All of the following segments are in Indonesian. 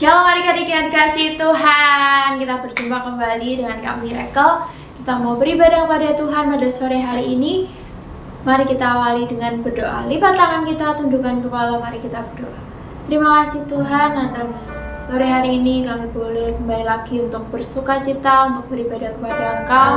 Shalom adik-adik yang dikasihi Tuhan. Kita berjumpa kembali dengan kami Miracle. Kita mau beribadah kepada Tuhan pada sore hari ini. Mari kita awali dengan berdoa. Lipat tangan kita, tundukkan kepala, mari kita berdoa. Terima kasih Tuhan atas sore hari ini kami boleh kembali lagi untuk bersuka cita, untuk beribadah kepada Engkau.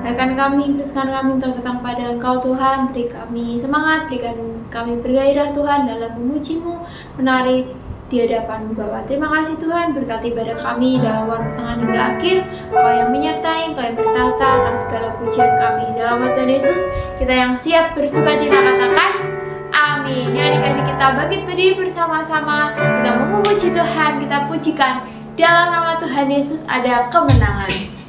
Bahkan kami, teruskan kami untuk datang pada Engkau Tuhan. Beri kami semangat, berikan kami bergairah Tuhan dalam memuji-Mu, menari di hadapan-Mu Bapa. Terima kasih Tuhan, berkati ibadah kami dalam waktu pertengahan hingga akhir. Engkau yang menyertai, Engkau yang bertata atas segala pujian kami. Dalam nama Tuhan Yesus, kita yang siap bersuka cita katakan amin. Ya adik-adik, kita bangkit berdiri bersama-sama. Kita mau memuji Tuhan, kita pujikan. Dalam nama Tuhan Yesus ada kemenangan.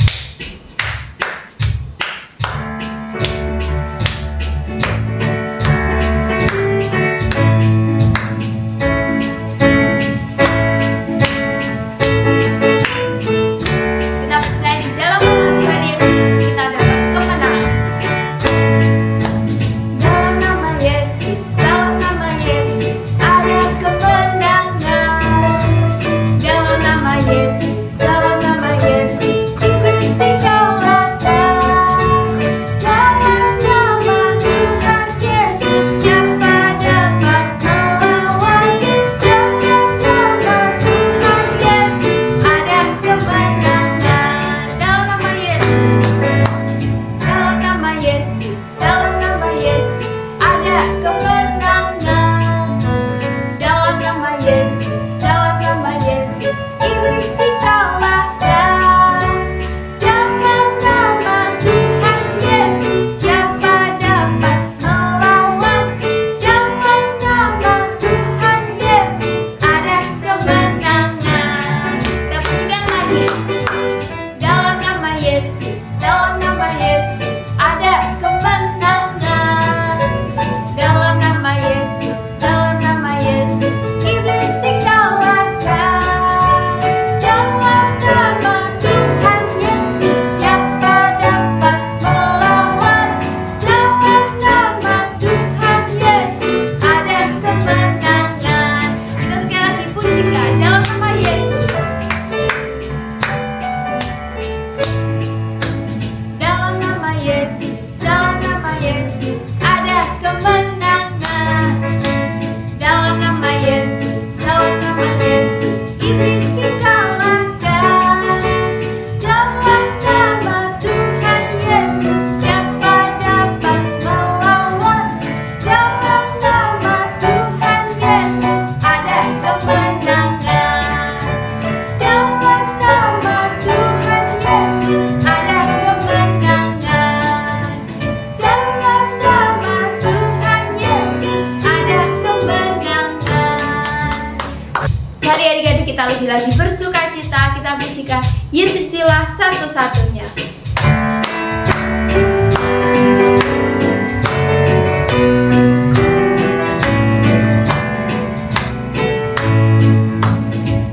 Kita lagi bersuka cita, kita pujikan Yesus itulah satu-satunya.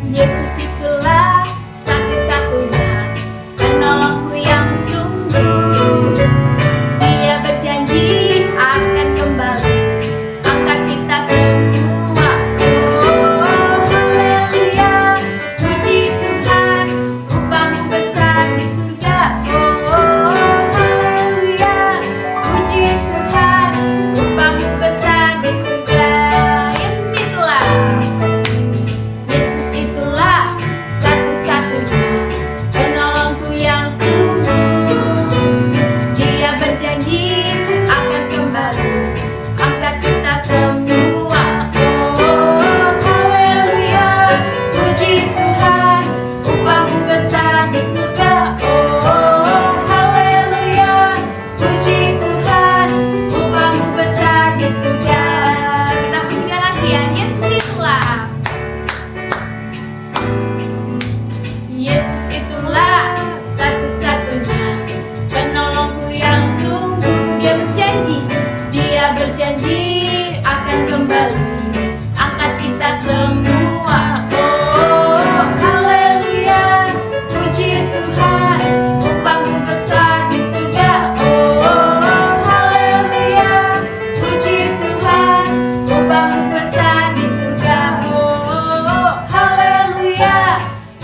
Yesus itulah satu-satunya penolongku yang sungguh. Dia berjanji akan kembali angkat kita semua. Besar di surga,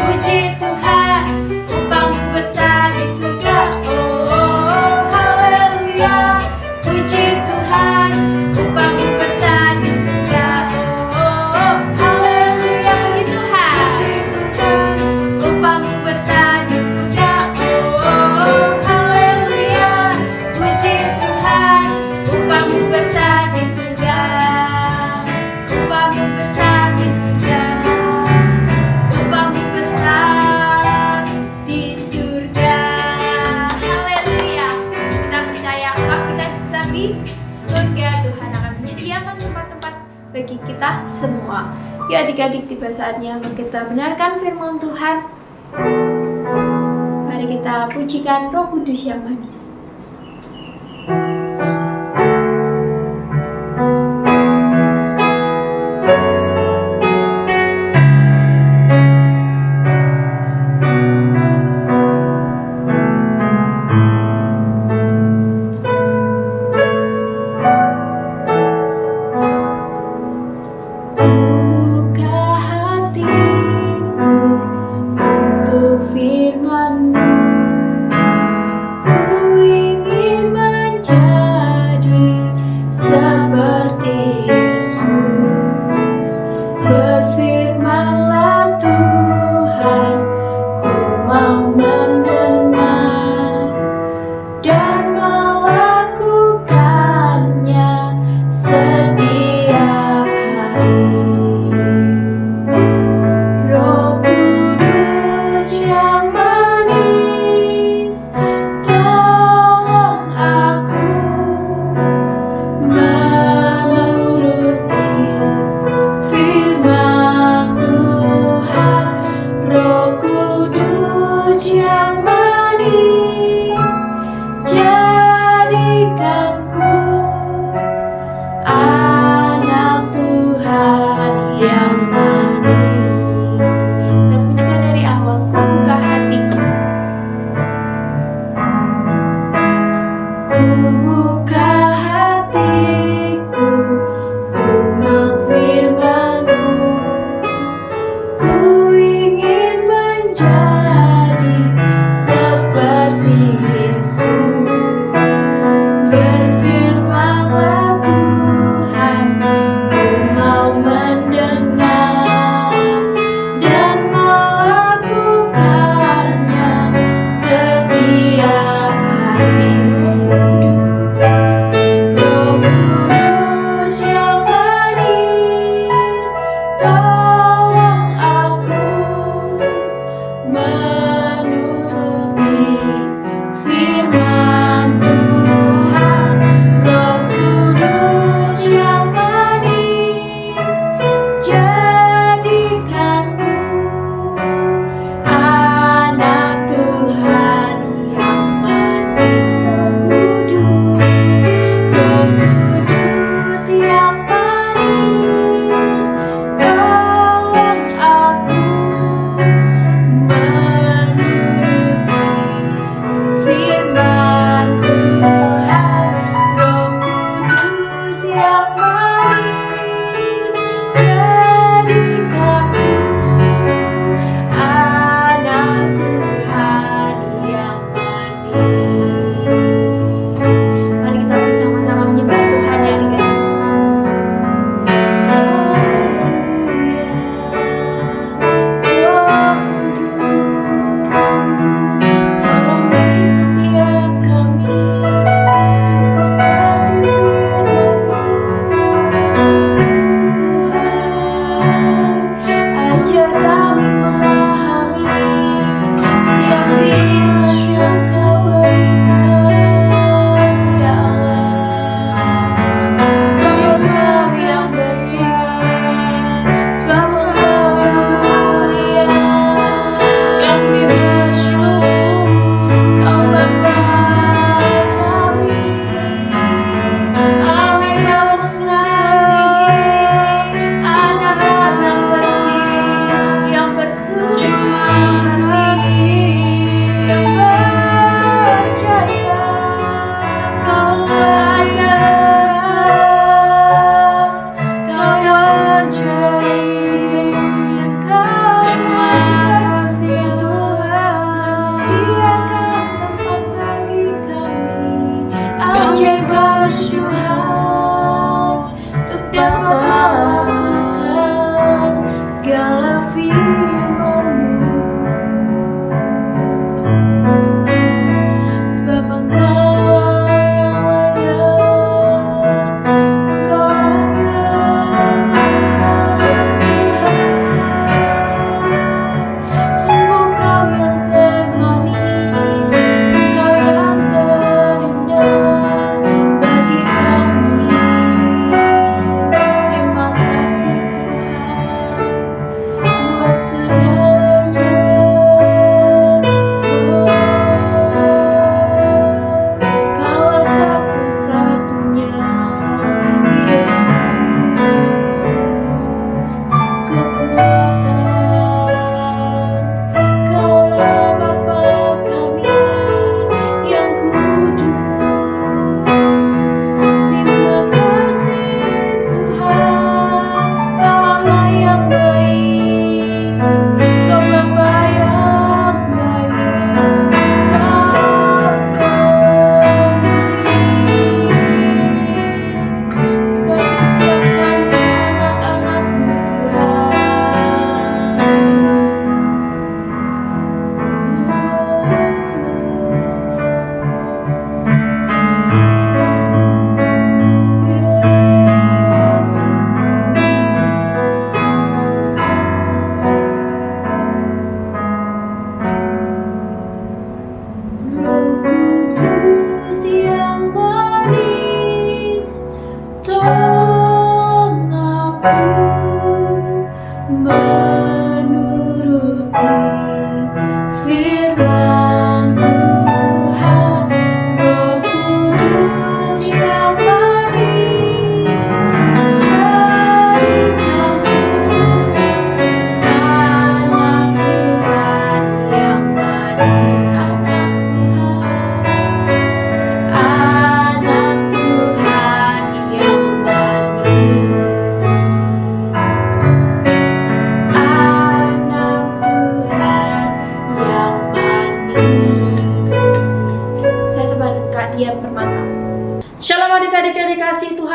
puji Tuhan, upahmu besar di surga. Oh, haleluya, puji Tuhan, upahmu besar di surga. Oh, haleluya, puji Tuhan, upahmu besar di surga. Oh, haleluya, puji Tuhan, upahmu besar di surga. Upahmu besar di surga. Upahmu besar di surga. Haleluya. Kita percaya apa kita besar di surga. Tuhan akan menyediakan tempat-tempat bagi kita semua. Yuk adik-adik, tiba saatnya kita benarkan firman Tuhan. Mari kita pujikan Roh Kudus yang manis. Buka hatiku untuk firman-Mu, ku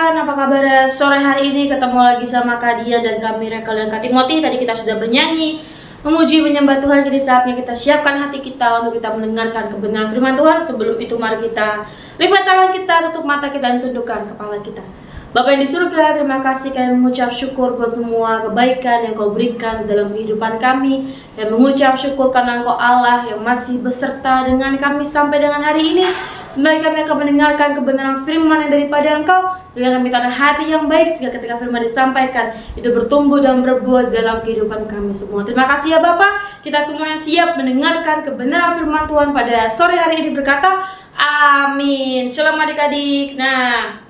Tuhan, apa kabar sore hari ini? Ketemu lagi sama Kak Dia dan kami Miracle dan Kak Timothy. Tadi kita sudah bernyanyi, memuji, menyembah Tuhan. Jadi saatnya kita siapkan hati kita untuk kita mendengarkan kebenaran firman Tuhan. Sebelum itu mari kita lipat tangan kita, tutup mata kita dan tundukkan kepala kita. Bapa yang di surga, terima kasih kami mengucap syukur buat semua kebaikan yang Kau berikan di dalam kehidupan kami. Dan mengucap syukur karena Engkau Allah yang masih beserta dengan kami sampai dengan hari ini. Sebenarnya kami akan mendengarkan kebenaran firman yang daripada Engkau. Dengan kami tanah hati yang baik sehingga ketika firman disampaikan itu bertumbuh dan berbuah dalam kehidupan kami semua. Terima kasih ya Bapak. Kita semua yang siap mendengarkan kebenaran firman Tuhan pada sore hari ini berkata amin. Shalom adik-adik. Nah,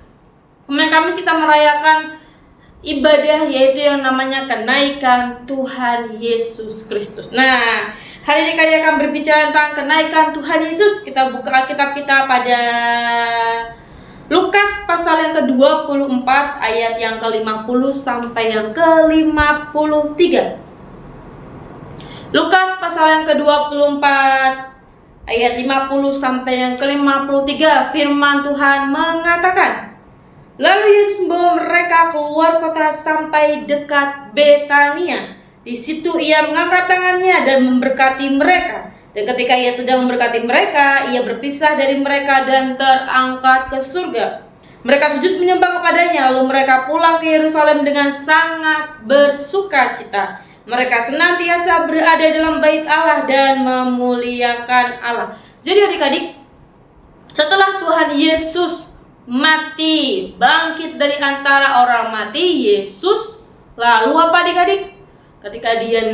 kemarin Kamis kita merayakan ibadah yaitu yang namanya kenaikan Tuhan Yesus Kristus. Nah, hari ini kami akan berbicara tentang kenaikan Tuhan Yesus. Kita buka Alkitab kita pada Lukas pasal yang ke-24 ayat yang ke-50 sampai yang ke-53. Lukas pasal yang ke-24 ayat 50 sampai yang ke-53. Firman Tuhan mengatakan, lalu Yesus membawa mereka keluar kota sampai dekat Betania. Di situ ia mengangkat tangannya dan memberkati mereka. Dan ketika ia sedang memberkati mereka, ia berpisah dari mereka dan terangkat ke surga. Mereka sujud menyembah kepadanya, lalu mereka pulang ke Yerusalem dengan sangat bersukacita. Mereka senantiasa berada dalam bait Allah dan memuliakan Allah. Jadi adik-adik, setelah Tuhan Yesus mati, bangkit dari antara orang mati, Yesus lalu apa adik-adik? Ketika dia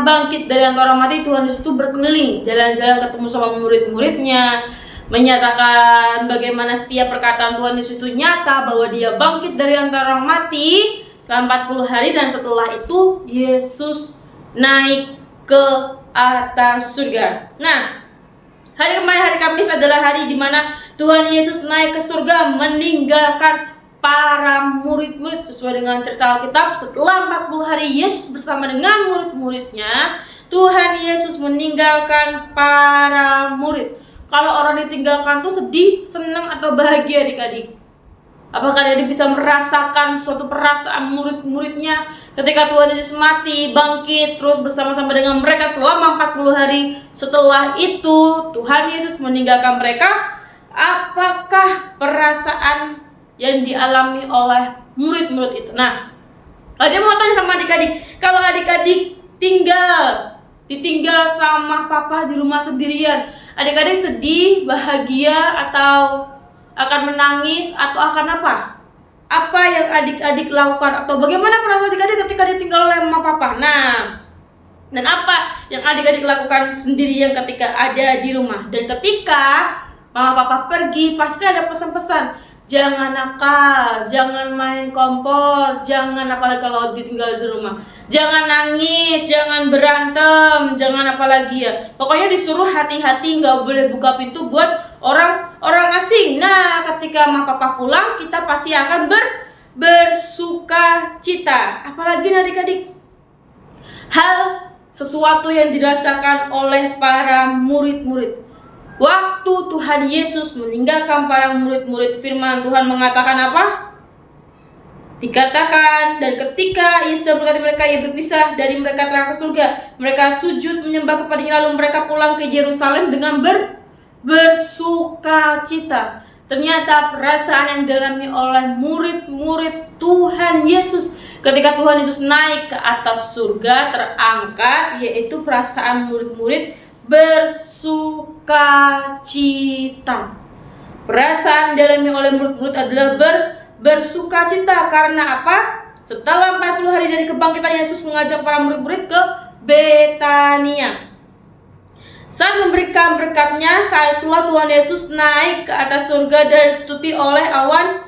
bangkit dari antara orang mati, Tuhan Yesus itu berkeliling, jalan-jalan ketemu sama murid-muridnya, menyatakan bagaimana setiap perkataan Tuhan Yesus itu nyata, bahwa dia bangkit dari antara orang mati selama 40 hari, dan setelah itu Yesus naik ke atas surga. Nah, hari kemarin, hari Kamis adalah hari di mana Tuhan Yesus naik ke surga meninggalkan para murid-murid. Sesuai dengan cerita Alkitab, setelah 40 hari Yesus bersama dengan murid-muridnya, Tuhan Yesus meninggalkan para murid. Kalau orang ditinggalkan tuh sedih, senang atau bahagia adik-adik? Apakah dia bisa merasakan suatu perasaan murid-muridnya ketika Tuhan Yesus mati, bangkit, terus bersama-sama dengan mereka selama 40 hari. Setelah itu Tuhan Yesus meninggalkan mereka. Apakah perasaan yang dialami oleh murid-murid itu? Nah, ada mau tanya sama adik-adik, kalau adik-adik ditinggal sama papa di rumah sendirian, adik-adik sedih, bahagia, atau akan menangis, atau akan apa? Apa yang adik-adik lakukan, atau bagaimana perasaan adik-adik ketika ditinggal oleh mama papa? Nah, dan apa yang adik-adik lakukan sendirian ketika ada di rumah? Dan ketika mama papa pergi, pasti ada pesan-pesan. Jangan nakal, jangan main kompor, jangan apalagi kalau ditinggal di rumah. Jangan nangis, jangan berantem, jangan apalagi ya. Pokoknya disuruh hati-hati, nggak boleh buka pintu buat orang asing. Nah, ketika mama papa pulang, kita pasti akan bersuka cita. Apalagi adik-adik, hal sesuatu yang dirasakan oleh para murid-murid. Waktu Tuhan Yesus meninggalkan para murid-murid, firman Tuhan mengatakan apa? Dikatakan, dan ketika ia sedang berkata mereka, ia berpisah dari mereka terangkat ke surga. Mereka sujud menyembah kepadanya, lalu mereka pulang ke Yerusalem dengan bersukacita. Ternyata perasaan yang dialami oleh murid-murid Tuhan Yesus ketika Tuhan Yesus naik ke atas surga, terangkat, yaitu perasaan murid-murid bersukacita. Perasaan dialami oleh murid-murid adalah bersukacita. Karena apa? Setelah 40 hari dari kebangkitan, Yesus mengajak para murid-murid ke Betania. Saat memberikan berkatnya, saat itulah Tuhan Yesus naik ke atas surga dan ditutupi oleh awan.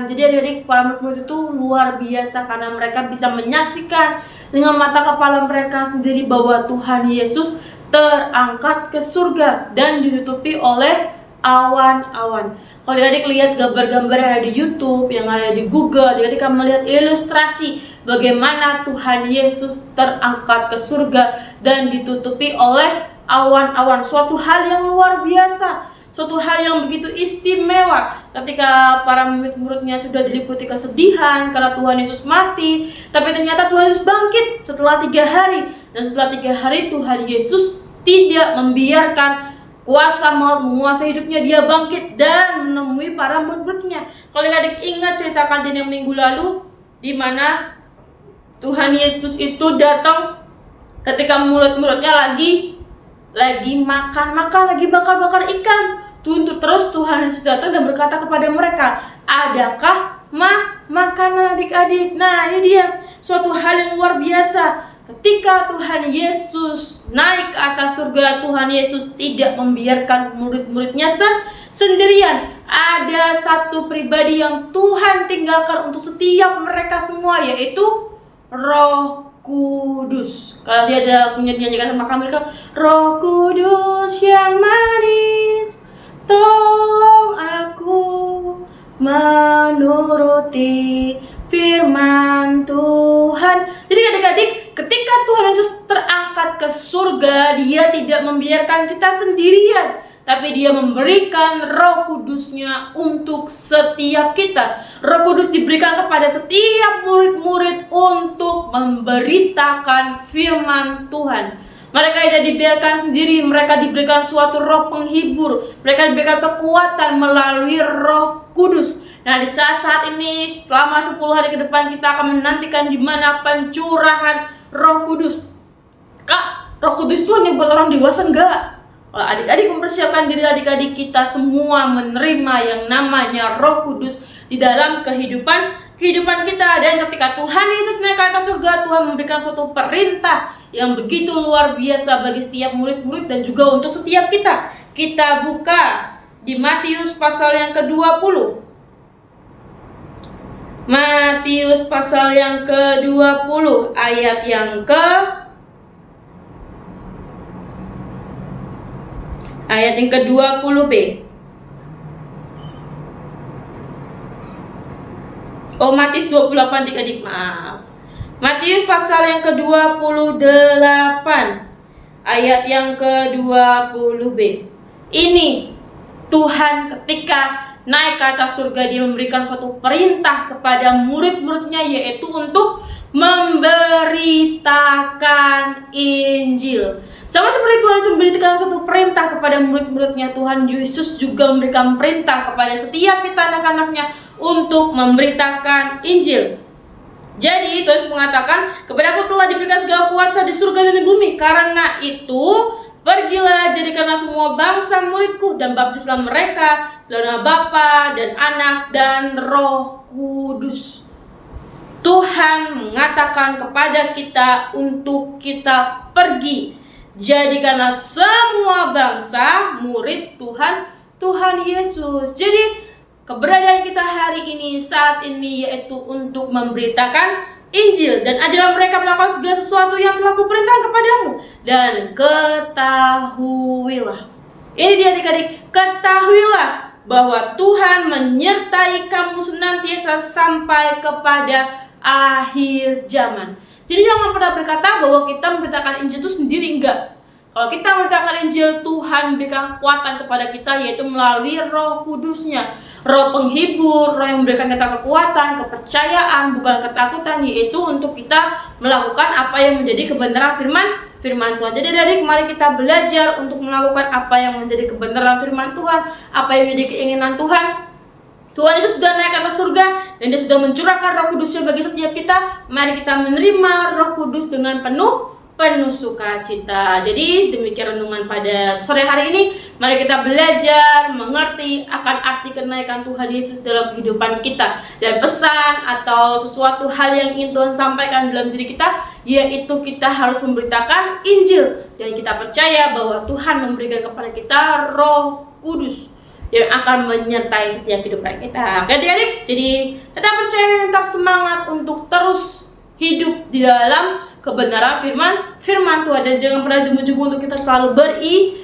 Jadi adik-adik, para murid-murid itu luar biasa karena mereka bisa menyaksikan dengan mata kepala mereka sendiri bahwa Tuhan Yesus terangkat ke surga dan ditutupi oleh awan-awan. Kalau adik lihat gambar-gambar yang ada di YouTube, yang ada di Google, adik akan melihat ilustrasi bagaimana Tuhan Yesus terangkat ke surga dan ditutupi oleh awan-awan. Suatu hal yang luar biasa. suatu hal yang begitu istimewa ketika para murid-muridnya sudah diliputi kesedihan karena Tuhan Yesus mati, tapi ternyata Tuhan Yesus bangkit setelah 3 hari, dan setelah 3 hari Tuhan Yesus tidak membiarkan kuasa maut menguasai hidupnya. Dia bangkit dan menemui para murid-muridnya. Kalau adik ingat cerita kejadian yang minggu lalu, di mana Tuhan Yesus itu datang ketika murid-muridnya lagi makan, lagi bakar ikan. Terus Tuhan Yesus datang dan berkata kepada mereka, adakah makanan adik-adik? Nah, ini dia suatu hal yang luar biasa. Ketika Tuhan Yesus naik ke atas surga, Tuhan Yesus tidak membiarkan murid-muridnya sendirian. Ada satu pribadi yang Tuhan tinggalkan untuk setiap mereka semua, yaitu Roh Kudus. Kalau dia ada punya dinyanyikan sama kami, Roh Kudus yang manis, tolong aku menuruti firman Tuhan. Jadi adik-adik, ketika Tuhan Yesus terangkat ke surga, dia tidak membiarkan kita sendirian, tapi dia memberikan Roh Kudus-Nya untuk setiap kita. Roh Kudus diberikan kepada setiap murid-murid untuk memberitakan firman Tuhan. Mereka tidak dibiarkan sendiri, mereka diberikan suatu roh penghibur, mereka diberikan kekuatan melalui Roh Kudus. Nah, di saat-saat ini selama 10 hari ke depan kita akan menantikan di mana pencurahan Roh Kudus. Kak, Roh Kudus itu hanya buat orang dewasa? Enggak. Kalau adik-adik mempersiapkan diri adik-adik kita semua menerima yang namanya Roh Kudus di dalam kehidupan kita. Dan ketika Tuhan Yesus naik ke atas surga, Tuhan memberikan suatu perintah yang begitu luar biasa bagi setiap murid-murid dan juga untuk setiap kita. Kita buka di Matius pasal yang ke-20. Matius pasal yang ke-20 ayat yang ke-20b. Matius 28 adik-adik, maaf. Matius pasal yang ke-28 ayat yang ke-20b. Ini Tuhan ketika naik ke atas surga, dia memberikan suatu perintah kepada murid-muridnya, yaitu untuk memberitakan Injil. Sama seperti Tuhan Yesus memberikan suatu perintah kepada murid-muridnya, Tuhan Yesus juga memberikan perintah kepada setiap kita anak-anaknya untuk memberitakan Injil. Jadi Tuhan Yesus mengatakan, kepadaku telah diberikan segala kuasa di surga dan di bumi. Karena itu pergilah, jadikanlah semua bangsa muridku dan baptislah mereka dalam nama Bapa dan Anak dan Roh Kudus. Tuhan mengatakan kepada kita untuk kita pergi, jadikanlah semua bangsa murid Tuhan Yesus. Jadi keberadaan kita hari ini, saat ini, yaitu untuk memberitakan Injil dan ajaran mereka melakukan segala sesuatu yang telah kuperintahkan kepadamu. Dan ketahuilah, ini dia adik-adik, ketahuilah bahwa Tuhan menyertai kamu senantiasa sampai kepada akhir zaman. Jadi jangan pernah berkata bahwa kita memberitakan Injil itu sendiri, enggak. Kalau kita memberitakan Injil, Tuhan memberikan kekuatan kepada kita, yaitu melalui Roh Kudus-Nya, Roh penghibur, Roh yang memberikan kita kekuatan, kepercayaan, bukan ketakutan, yaitu untuk kita melakukan apa yang menjadi kebenaran firman Tuhan. Jadi adik, mari kita belajar untuk melakukan apa yang menjadi kebenaran firman Tuhan, apa yang menjadi keinginan Tuhan. Tuhan Yesus sudah naik ke atas surga dan dia sudah mencurahkan Roh Kudus-Nya bagi setiap kita. Mari kita menerima Roh Kudus dengan penuh sukacita. Jadi demikian renungan pada sore hari ini. Mari kita belajar mengerti akan arti kenaikan Tuhan Yesus dalam kehidupan kita. Dan pesan atau sesuatu hal yang ingin Tuhan sampaikan dalam diri kita, yaitu kita harus memberitakan Injil. Dan kita percaya bahwa Tuhan memberikan kepada kita Roh Kudus yang akan menyertai setiap kehidupan kita. Oke adik-adik, jadi tetap percaya, tetap semangat untuk terus hidup di dalam kebenaran firman Tuhan, dan jangan pernah jemu-jemu untuk kita selalu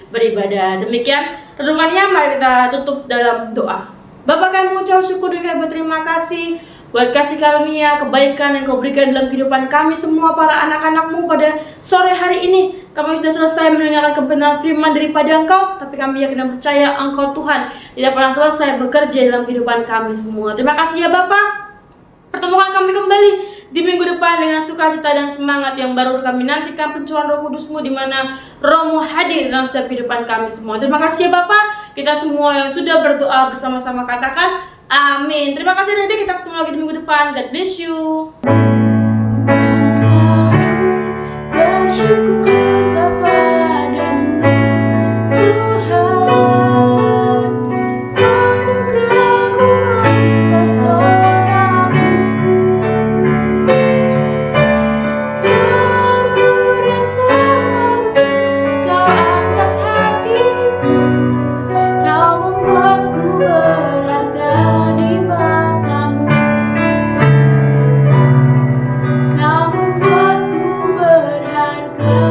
beribadah. Demikian renungannya, mari kita tutup dalam doa. Bapa, kami mengucap syukur dan kami berterima kasih buat kasih karunia, kebaikan yang Kau berikan dalam kehidupan kami semua para anak-anak-Mu pada sore hari ini. Kami sudah selesai mendengarkan kebenaran firman daripada Engkau, tapi kami yakin dan percaya Engkau Tuhan tidak pernah selesai bekerja dalam kehidupan kami semua. Terima kasih ya Bapa. Pertemukan kami kembali di minggu depan dengan sukacita dan semangat yang baru. Kami nantikan pencurahan Roh Kudus-Mu di mana Roh-Mu hadir dalam setiap kehidupan kami semua. Terima kasih ya Bapak. Kita semua yang sudah berdoa bersama-sama katakan amin. Terima kasih Dede. Kita ketemu lagi di minggu depan. God bless you. Bersyukur kepadamu Tuhan, anugerah-Mu mempesonaku. Selalu dan selalu Kau angkat hatiku, Kau membuatku berharga di mata-Mu. Kau membuatku berharga.